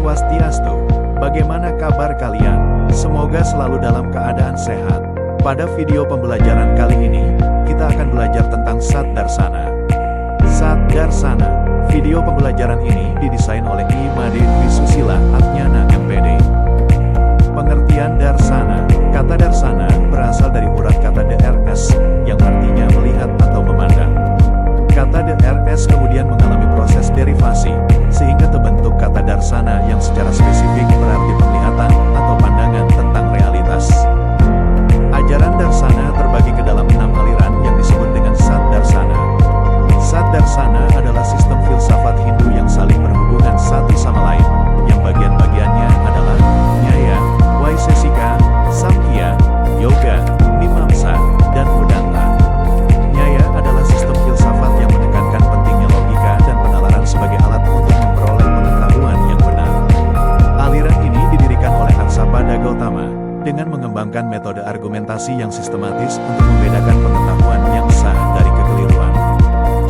Swastiastu. Bagaimana kabar kalian? Semoga selalu dalam keadaan sehat. Pada video pembelajaran kali ini, kita akan belajar tentang Sat Darsana. Sat Darsana. Video pembelajaran ini didesain oleh Imade Dwi Susila Atnyana MPD. Pengertian Darsana. Kata Darsana berasal dari urat kata DRS, yang artinya melihat atau memandang. Kata DRS kemudian mengalami proses derivasi, sehingga terbentuk kata Darsana yang secara spesifik berarti penglihatan atau pandangan tentang realitas. Ajaran Darsana terbagi ke dalam 6 aliran yang disebut dengan Sat Darsana. Sat Darsana adalah sistem filsafat Hindu yang saling berhubungan satu sama lain, yang bagian-bagiannya adalah Nyaya, Vaisesika, Samkhya, Yoga, Mimamsa, dan Vedanta. Nyaya adalah sistem filsafat yang menekankan pentingnya logika dan penalaran sebagai alat untuk memperoleh pengetahuan yang benar. Aliran ini didirikan oleh Aksapada Gautama, dengan mengembangkan metode argumentasi yang sistematis untuk membedakan pengetahuan yang sah dari kekeliruan.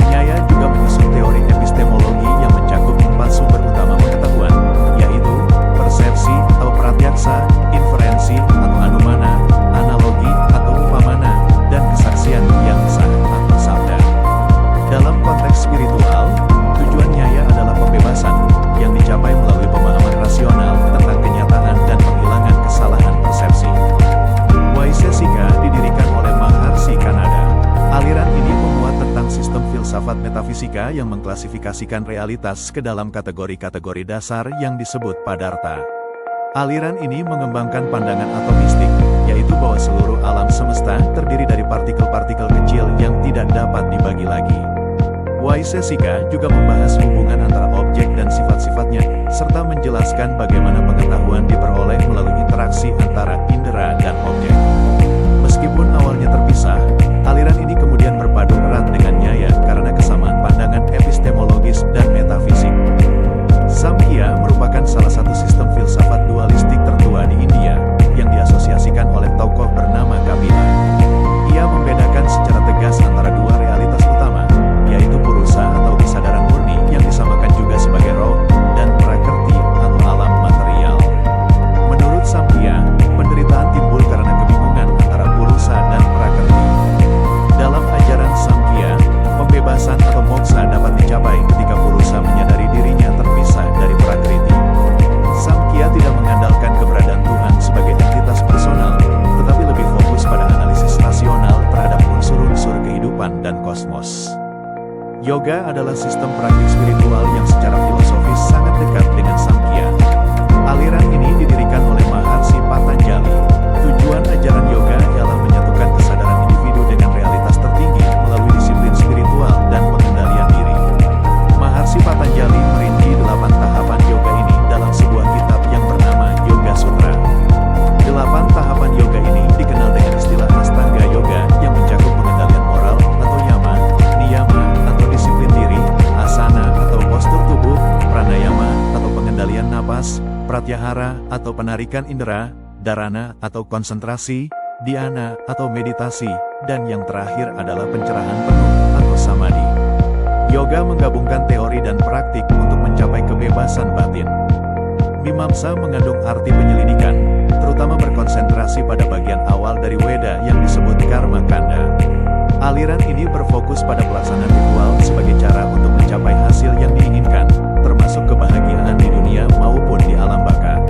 Nyaya juga menyusun teori epistemologi yang mencakup 4 sumber utama pengetahuan, yaitu persepsi atau pratyaksa, inferensi atau anumana, analogi atau upamana, dan kesaksian yang sah atau sabda. Dalam konteks spiritual, tujuan Nyaya adalah pembebasan, yang dicapai melalui pemahaman rasional tentang kenyataan dan penghilangan kesalahan persepsi. Vaisesika didirikan oleh Maharshi Kanada. Aliran ini memuat tentang sistem filsafat metafisika yang mengklasifikasikan realitas ke dalam kategori-kategori dasar yang disebut padarta. Aliran ini mengembangkan pandangan atomistik, yaitu bahwa seluruh alam semesta terdiri dari partikel-partikel kecil yang tidak dapat dibagi lagi. Vaisesika juga membahas hubungan antara objek dan sifat-sifatnya, serta menjelaskan bagaimana pengetahuan diperoleh melalui interaksi antara indera dan objek. Meskipun awalnya terpisah, aliran ini kemudian berpadu erat dengan Nyaya karena kesamaan pandangan epistemologis dan metafisik. Samkhya merupakan salah satu sistem filsafat dualistik tertua di India, yang diasosiasikan oleh tokoh bernama Kapila. Ia membedakan secara tegas antara dua realitas utama, yaitu purusa atau kesadaran murni yang disamakan juga sebagai roh, dan prakrti atau alam material. Menurut Samkhya, penderitaan timbul karena kebingungan antara purusa dan prakrti. Dalam ajaran Samkhya, pembebasan atau moksa dapat dicapai ketika purusa menyadari dirinya terpisah dari prakriti. Samkhya tidak mengandalkan keberadaan Tuhan sebagai entitas personal, tetapi lebih fokus pada analisis rasional terhadap unsur-unsur kehidupan dan kosmos. Yoga adalah sistem praktik spiritual yang secara filosofis sangat dekat dengan Samkhya. Aliran ini didirikan oleh Maharshi Patanjali. Tujuan ajaran yoga ialah menyatukan kesadaran individu dengan realitas tertinggi melalui disiplin spiritual dan pengendalian diri. Maharshi Patanjali merinci 8 tahapan yoga ini dalam sebuah kitab yang bernama Yoga Sutra. 8 tahapan yoga ini dikenal dengan istilah Astanga Yoga yang mencakup pengendalian moral atau yama, niyama atau disiplin diri, asana atau postur tubuh, pranayama atau pengendalian napas, pratyahara atau penarikan indera, dharana atau konsentrasi, dhyana atau meditasi, dan yang terakhir adalah pencerahan penuh atau samadhi. Yoga menggabungkan teori dan praktik untuk mencapai kebebasan batin. Mimamsa mengandung arti penyelidikan, terutama berkonsentrasi pada bagian awal dari Weda yang disebut Karma Kanda. Aliran ini berfokus pada pelaksanaan ritual sebagai cara untuk mencapai hasil yang diinginkan, termasuk kebahagiaan di dunia maupun di alam baka.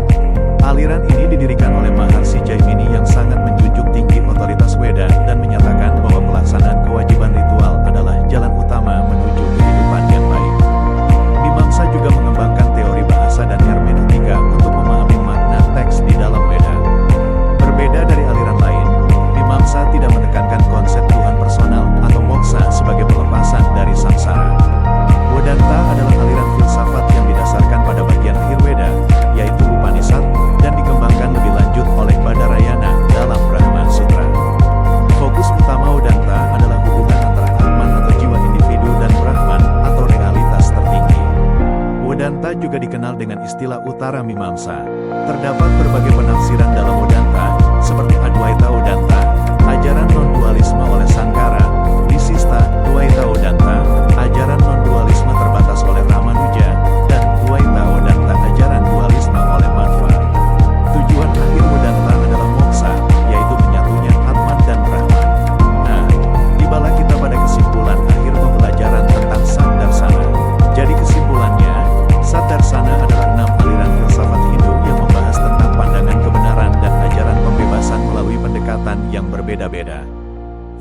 Aliran ini didirikan oleh Maharshi Jaimini yang sangat menjunjung tinggi otoritas Weda dan menyatakan bahwa pelaksanaan kewajiban ritual adalah jalan utama menuju kehidupan yang baik. Mimamsa juga mengembangkan teori bahasa dan hermeneutika untuk memahami makna teks di dalam Weda. Berbeda dari aliran lain, Mimamsa tidak menekankan konsep Tuhan personal atau moksa sebagai pelepasan dari samsara. Vedanta adalah aliran filsafat yang didasarkan pada bagian akhir Weda, yaitu Upanishad, dan dikembangkan lebih lanjut oleh Badarayana dalam Brahma Sutra. Fokus utama Vedanta adalah hubungan antara Atman atau jiwa individu dan Brahman atau realitas tertinggi. Vedanta juga dikenal dengan istilah Utara Mimamsa. Terdapat berbagai penafsiran dalam Vedanta, seperti Advaita Vedanta, ajaran non-dualisme oleh Sankara, Visista, Dvaita Vedanta, ajaran non-dualisme terbatas oleh Ramanuja, dan Dvaita Vedanta ajaran dualisme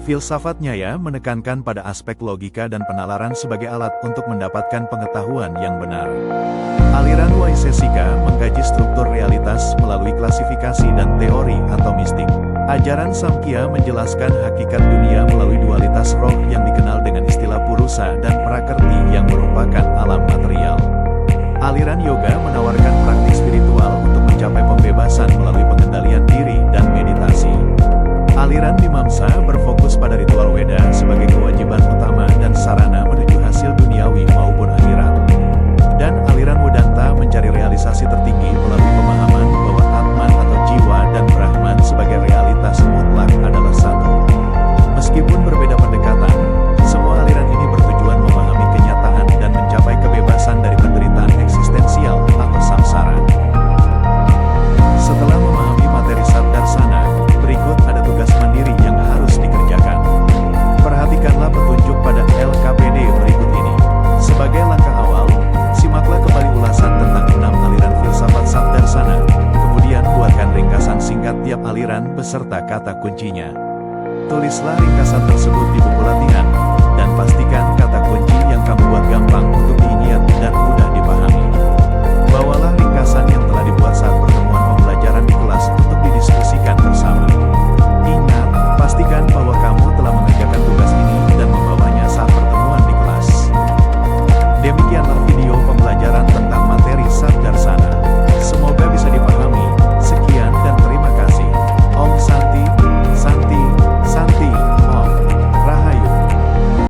Filsafat Nyaya menekankan pada aspek logika dan penalaran sebagai alat untuk mendapatkan pengetahuan yang benar. Aliran Waisesika mengkaji struktur realitas melalui klasifikasi dan teori atau mistik. Ajaran Samkhya menjelaskan hakikat dunia melalui dualitas roh yang dikenal dengan istilah purusa dan prakrti yang merupakan alam material. Aliran Yoga menawarkan praktik spiritual untuk mencapai pembebasan melalui pengendalian diri dan meditasi. Aliran Mimamsa berfokus pada ritual Weda sebagai kewajiban utama dan sarana menuju hasil duniawi maupun akhirat. Dan aliran Vedanta mencari realisasi tertinggi melalui pemahaman bahwa Atman atau jiwa dan Brahman sebagai realitas mutlak adalah satu. Meskipun berbeda pendekatan, semua aliran ini bertujuan memahami kenyataan dan mencapai kebebasan dari penderitaan eksistensial atau samsara. Setelah memahami materi Saddarsana, berikut ada tugas mandiri yang harus dikerjakan. Perhatikanlah petunjuk pada LKPD berikut ini. Sebagai langkah awal, simaklah kembali ulasan tentang 6 aliran filsafat Saddarsana, kemudian buatkan ringkasan singkat tiap aliran beserta kata kuncinya. Tulislah ringkasan tersebut di buku latihan,